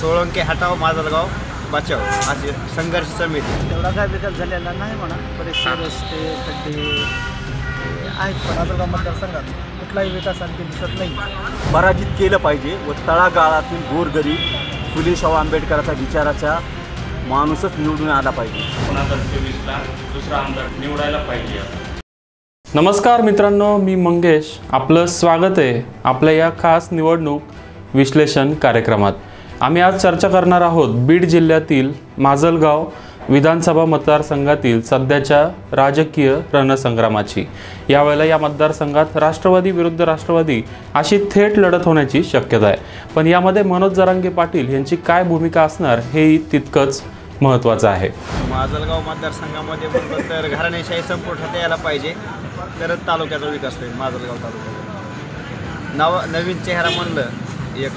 सोळंके हटाव माजलगाव बचाव असे संघर्ष समिती. तेवढा काय विकास झालेला नाही म्हणा. बरेचसे रस्ते खड्डे आहेत पण माजलगाव मतदारसंघात कुठलाही विकास आणखी दिसत नाही. पराजित केलं पाहिजे व तळागाळातील गोरगरीब फुले शाहू आंबेडकरांच्या विचाराचा माणूसच निवडून आला पाहिजे. 2024ला दुसरा आमदार निवडायला पाहिजे. नमस्कार मित्रांनो, मी मंगेश. आपलं स्वागत आहे आपल्या या खास निवडणूक विश्लेषण कार्यक्रमात. आम्ही आज चर्चा करणार आहोत बीड जिल्ह्यातील माजलगाव विधानसभा मतदारसंघातील सध्याच्या राजकीय रणसंग्रामाची. यावेळेला या मतदारसंघात राष्ट्रवादी विरुद्ध राष्ट्रवादी अशी थेट लढत होण्याची शक्यता आहे. पण यामध्ये मनोज जरांगे पाटील यांची काय भूमिका असणार हेही तितकंच महत्त्वाचं आहे. माजलगाव मतदारसंघामध्ये म्हणलं तर घराणेशाही संपुष्टात यायला पाहिजे तरच तालुक्याचा विकास होईल. माजलगाव तालुक्याचा नवीन चेहरा म्हणलं एक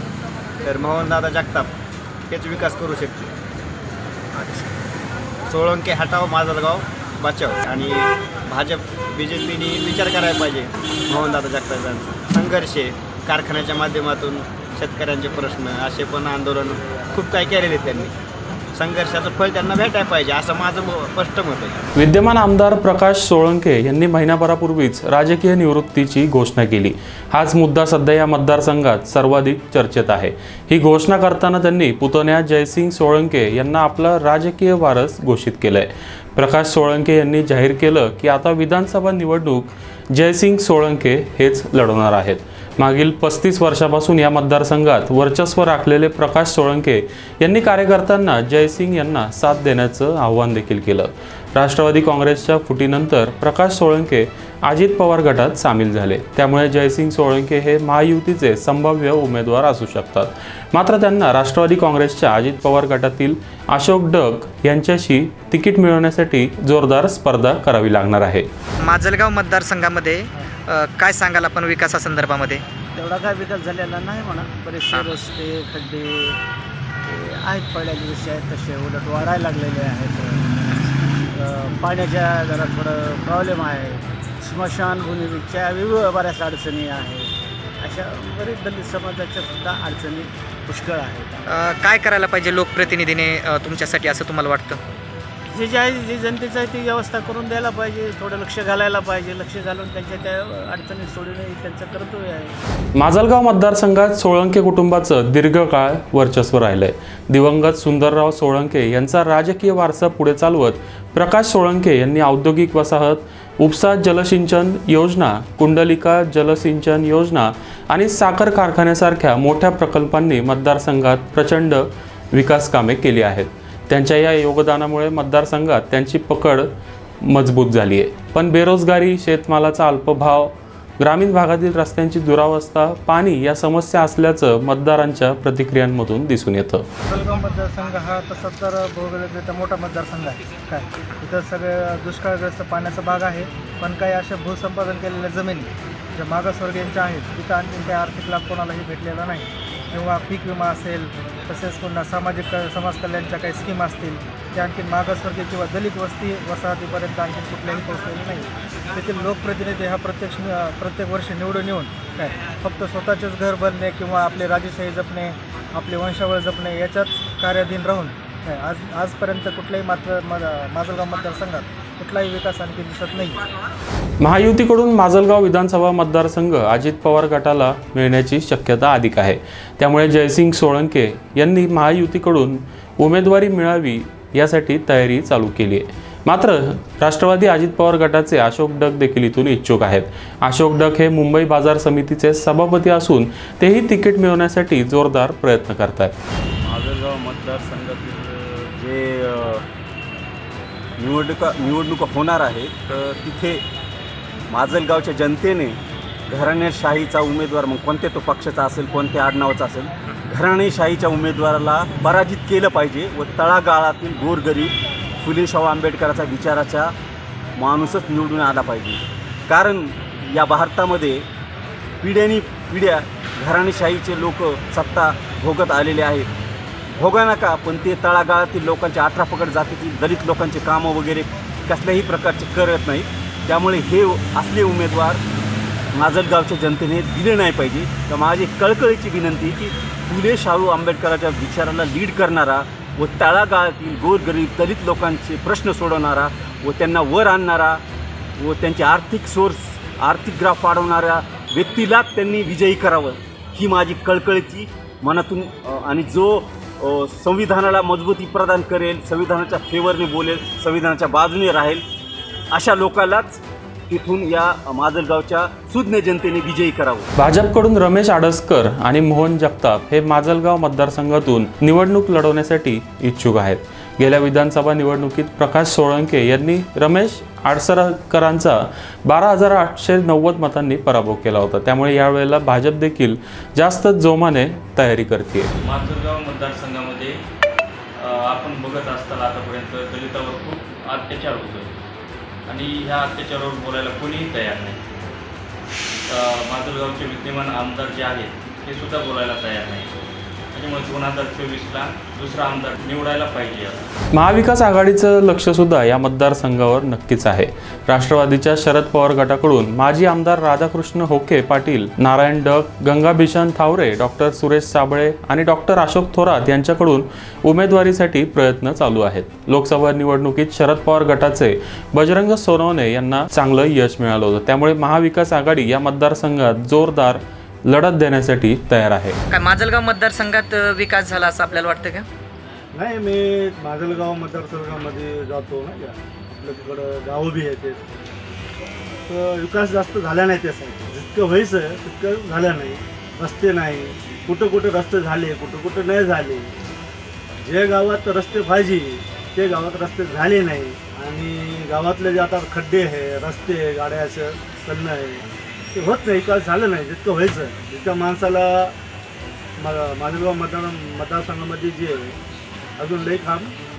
तर मोहनदादा जगताप हेच विकास करू शकते. सोळंके हटाव माजलगाव बचाव आणि भाजप BJPनी विचार करायला पाहिजे. मोहनदादा जगताप यांचा संघर्ष कारखान्याच्या माध्यमातून शेतकऱ्यांचे प्रश्न असे पण आंदोलन खूप काही केलेले त्यांनी. संघर्षाचं फळ त्यांना भेटायला पाहिजे असं माझं स्पष्ट मत आहे. विद्यमान आमदार प्रकाश सोळंके यांनी महिनाभरापूर्वीच राजकीय निवृत्तीची घोषणा केली. हाच मुद्दा सध्या या मतदारसंघात सर्वाधिक चर्चेत आहे. ही घोषणा करताना त्यांनी पुतण्या जयसिंग सोळंके यांना आपला राजकीय वारस घोषित केलंय. प्रकाश सोळंके यांनी जाहीर केलं की आता विधानसभा निवडणूक जयसिंग सोळंके हेच लढवणार आहेत. मागील 35 वर्षापासून या मतदारसंघात वर्चस्व राखलेले प्रकाश सोळंके यांनी कार्यकर्त्यांना जयसिंग यांना साथ देण्याचं आव्हान देखील केलं. राष्ट्रवादी काँग्रेसच्या फुटीनंतर प्रकाश सोळंके अजित पवार गटात सामील झाले. त्यामुळे जयसिंग सोळंके हे महायुतीचे संभाव्य उमेदवार असू शकतात. मात्र त्यांना राष्ट्रवादी काँग्रेसच्या अजित पवार गटातील अशोक डग यांच्याशी तिकीट मिळवण्यासाठी जोरदार स्पर्धा करावी लागणार आहे. माजलगाव मतदारसंघामध्ये काय सांगाल आपण विकासासंदर्भामध्ये? तेवढा काय विकास झालेला नाही म्हणा. बरेचसे रस्ते खड्डे आहेत पडलेले विषय आहेत तसे उलट वाढायला लागलेले आहेत. पाण्याच्या जरा थोडं प्रॉब्लेम आहे. स्मशानभूमीच्या बऱ्याच अडचणी आहेत. अशा बरेच दलित समाजाच्या सुद्धा अडचणी पुष्कळ आहेत. काय करायला पाहिजे लोकप्रतिनिधीने तुमच्यासाठी असं तुम्हाला वाटतं? जे आहे जे जनतेचं आहे ती व्यवस्था करून द्यायला पाहिजे. थोडं लक्ष घालायला पाहिजे. लक्ष घालून त्यांच्या त्या अडचणी सोडवणे त्यांचं कर्तव्य आहे. माजलगाव मतदारसंघात सोळंके कुटुंबाचं दीर्घकाळ वर्चस्व राहिलंय. दिवंगत सुंदरराव सोळंके यांचा राजकीय वारसा पुढे चालवत प्रकाश सोळंके यांनी औद्योगिक वसाहत, उपसा जलसिंचन योजना, कुंडलिका जलसिंचन योजना आणि साखर कारखान्यासारख्या मोठ्या प्रकल्पांनी मतदारसंघात प्रचंड विकास कामे केली आहेत. त्यांच्या या योगदानामुळे मतदारसंघात त्यांची पकड मजबूत झाली आहे. पण बेरोजगारी, शेतमालाचा अल्पभाव, ग्रामीण भागातील रस्त्यांची दुरावस्था, पाणी या समस्या असल्याचं मतदारांच्या प्रतिक्रियांमधून दिसून येतं. माजलगाव मतदारसंघ हा तसा तर भौगोलिकरित्या मोठा मतदारसंघ आहे. काय इथं सगळे दुष्काळग्रस्त पाण्याचा भाग आहे. पण काही अशा भूसंपादन केलेल्या जमिनी ज्या मागासवर्गीयांच्या आहेत तिथं आणखी काही आर्थिक लाभ कोणालाही भेटलेला नाही. किंवा पीक विमा असेल तसेच पुन्हा समाज कल्याणच्या काही स्कीम असतील त्या आणखी मागासवर्गीय किंवा दलित वसाहतीपर्यंत आणखी कुठल्याही पोहोचलेले नाही. तेथील लोकप्रतिनिधी हा प्रत्येक वर्षी निवडून येऊन काय फक्त स्वतःचेच घर बनणे किंवा आपले राजेशाही जपणे, आपले वंशावळ जपणे याच्याच कार्याधीन राहून आजपर्यंत कुठल्याही माजलगाव मतदारसंघात कुठलाही विकास आणखी दिसत नाही. महायुतीकडून माजलगाव विधानसभा मतदारसंघ अजित पवार गटाला मिळण्याची शक्यता अधिक आहे. त्यामुळे जयसिंग सोळंके यांनी महायुतीकडून उमेदवारी मिळावी यासाठी तयारी चालू केली आहे. मात्र राष्ट्रवादी अजित पवार गटाचे अशोक डग देखील इथून इच्छुक आहेत. अशोक डग हे मुंबई बाजार समितीचे सभापती असून तेही तिकीट मिळवण्यासाठी जोरदार प्रयत्न करत आहेत. माजलगाव मतदारसंघातील जे निवडणुका होणार आहेत तर तिथे माजलगावच्या जनतेने घराणेशाहीचा उमेदवार, मग कोणत्या तो पक्षाचा असेल, कोणत्या आडनावाचा असेल, घराणेशाहीच्या उमेदवाराला पराजित केलं पाहिजे व तळागाळातील गोरगरीब फुले शाहू आंबेडकरांच्या विचाराचा माणूसच निवडून आला पाहिजे. कारण या भारतामध्ये पिढ्या घराणेशाहीचे लोक सत्ता भोगत आलेले आहेत. भोगा नका पण ते तळागाळातील लोकांचे 18 पगड जातीतील दलित लोकांचे कामं वगैरे कसल्याही प्रकारचे करत नाहीत. त्यामुळे हे असले उमेदवार माजलगावच्या जनतेने दिले नाही पाहिजे. तर माझी कळकळीची विनंती की फुले शाहू आंबेडकरांच्या विचाराला लीड करणारा व तळागाळातील गोरगरीब दलित लोकांचे प्रश्न सोडवणारा व त्यांना वर आणणारा व त्यांचे आर्थिक ग्राफ वाढवणाऱ्या व्यक्तीला त्यांनी विजयी करावं ही माझी कळकळीची मनातून आणि जो संविधानाला मजबूती प्रदान करेल, संविधानाच्या फेवरने बोलेल, संविधानाच्या बाजूने राहील अशा लोकांनाच तिथून या माजलगावच्या सुज्ञ जनतेने विजयी करावं. भाजपकडून रमेश आडसकर आणि मोहन जगताप हे माजलगाव मतदारसंघातून निवडणूक लढवण्यासाठी इच्छुक आहेत. गेल्या विधानसभा निवडणुकीत प्रकाश सोळंके यांनी रमेश आडसकरांचा 12,890 मतांनी पराभव केला होता. त्यामुळे यावेळेला भाजप देखील जास्त जोमाने तयारी करते. माजलगाव मतदारसंघामध्ये आपण बघत असताना आतापर्यंत दलितावर खूप अत्याचार होतो आणि ह्या अत्याचारावर बोलायला कोणीही तयार नाही. माजलगावचे विद्यमान आमदार जे आहेत ते सुद्धा बोलायला तयार नाही. त्याच्यामुळे 2024ला दुसरा आमदार निवडायला पाहिजे. महाविकास आघाडीचं लक्ष सुद्धा या मतदारसंघावर नक्कीच आहे. राष्ट्रवादीच्या शरद पवार गटाकडून माजी आमदार राधाकृष्ण होके पाटील, नारायण डक, गंगाभिषण थावरे, डॉक्टर सुरेश साबळे आणि डॉक्टर अशोक थोरात यांच्याकडून उमेदवारीसाठी प्रयत्न चालू आहेत. लोकसभा निवडणुकीत शरद पवार गटाचे बजरंग सोनवणे यांना चांगलं यश मिळालं होतं. त्यामुळे महाविकास आघाडी या मतदारसंघात जोरदार लढत देण्यासाठी तयार आहे. काय माजलगाव मतदारसंघात विकास झाला असं आपल्याला वाटतं का? नाही, मी माजलगाव मतदारसंघामध्ये जातो ना, आपल्या तिकडं गावं बी आहेत, तर विकास जास्त झाला नाही त्या साईड. जितकं व्हायचं तितकं झालं नाही. रस्ते नाही, कुठं कुठं रस्ते झाले, कुठं कुठं नाही झाले. जे गावात रस्ते पाहिजे ते गावात रस्ते झाले नाही. आणि गावातले जे आता खड्डे आहे, रस्ते, गाड्याचं चलणं आहे ते होत नाही. विकास झालं नाही जितकं व्हायचं. जितकं माणसाला माजलगाव मतदारसंघामध्ये जे अजून लई काम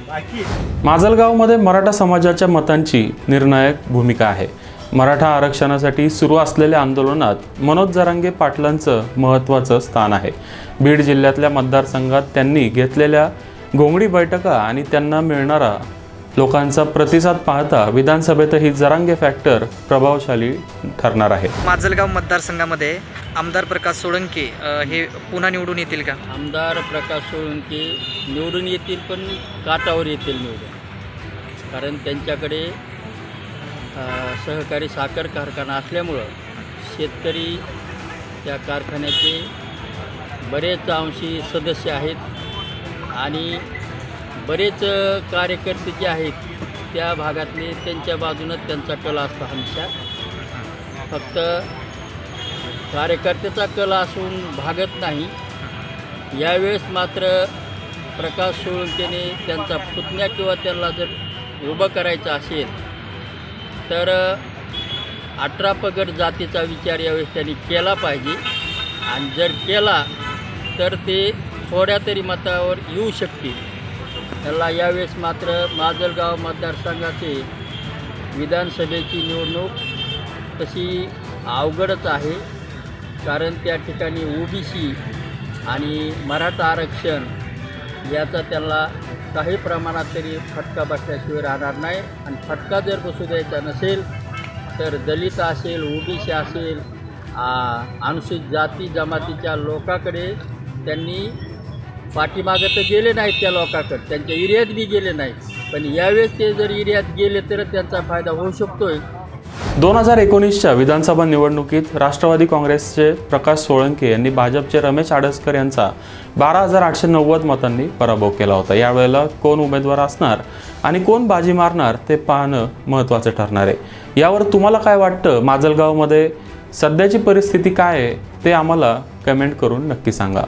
बाकी. माजलगावमध्ये मराठा समाजाच्या मतांची निर्णायक भूमिका आहे. मराठा आरक्षणासाठी सुरू असलेल्या आंदोलनात मनोज जरांगे पाटलांचं महत्त्वाचं स्थान आहे. बीड जिल्ह्यातल्या मतदारसंघात त्यांनी घेतलेल्या घोंगडी बैठका आणि त्यांना मिळणारा लोकांचा प्रतिसाद पाहता विधानसभेतही जरांगे फॅक्टर प्रभावशाली ठरणार आहे. माजलगाव मतदारसंघामध्ये आमदार प्रकाश सोळंके हे पुन्हा निवडून येतील का? आमदार प्रकाश सोळंके निवडून येतील, पण काटावर येतील निवडून. कारण त्यांच्याकडे सहकारी साखर कारखाना असल्यामुळं शेतकरी त्या कारखान्याचे बरेच अंशी सदस्य आहेत आणि बरेच कार्यकर्ते जे आहेत त्या भागातले त्यांच्या बाजूनच त्यांचा कल असतो हमेशा. फक्त कार्यकर्त्याचा कल असून भागत नाही. यावेळेस मात्र प्रकाश सोळंकेने त्यांचा पुतण्या किंवा त्यांना जर उभं करायचं असेल तर 18 पगड जातीचा विचार यावेळेस त्यांनी केला पाहिजे. आणि जर केला तर ते थोड्या तरी मतावर येऊ शकतील. त्याला यावेळेस मात्र माजलगाव मतदारसंघाचे विधानसभेची निवडणूक तशी अवघडच आहे. कारण त्या ठिकाणी ओबीसी आणि मराठा आरक्षण याचा त्याला काही प्रमाणात तरी फटका बसल्याशिवाय राहणार नाही. आणि फटका जर बसू द्यायचा नसेल तर दलित असेल, ओबीसी असेल, अनुसूचित जाती जमातीच्या लोकांकडे त्यांनी पाठीमागं तर गेले नाहीत. त्या लोकांकडे त्यांच्या एरियात बी गेले नाहीत. पण यावेळेस ते जर एरियात गेले तर त्यांचा फायदा होऊ शकतोय. 2019च्या विधानसभा निवडणुकीत राष्ट्रवादी काँग्रेसचे प्रकाश सोळंके यांनी भाजपचे रमेश आडसकर यांचा 12,890 मतांनी पराभव केला होता. यावेळेला कोण उमेदवार असणार आणि कोण बाजी मारणार ते पाहणं महत्त्वाचं ठरणार आहे. यावर तुम्हाला काय वाटतं? माजलगावमध्ये सध्याची परिस्थिती काय आहे ते आम्हाला कमेंट करून नक्की सांगा.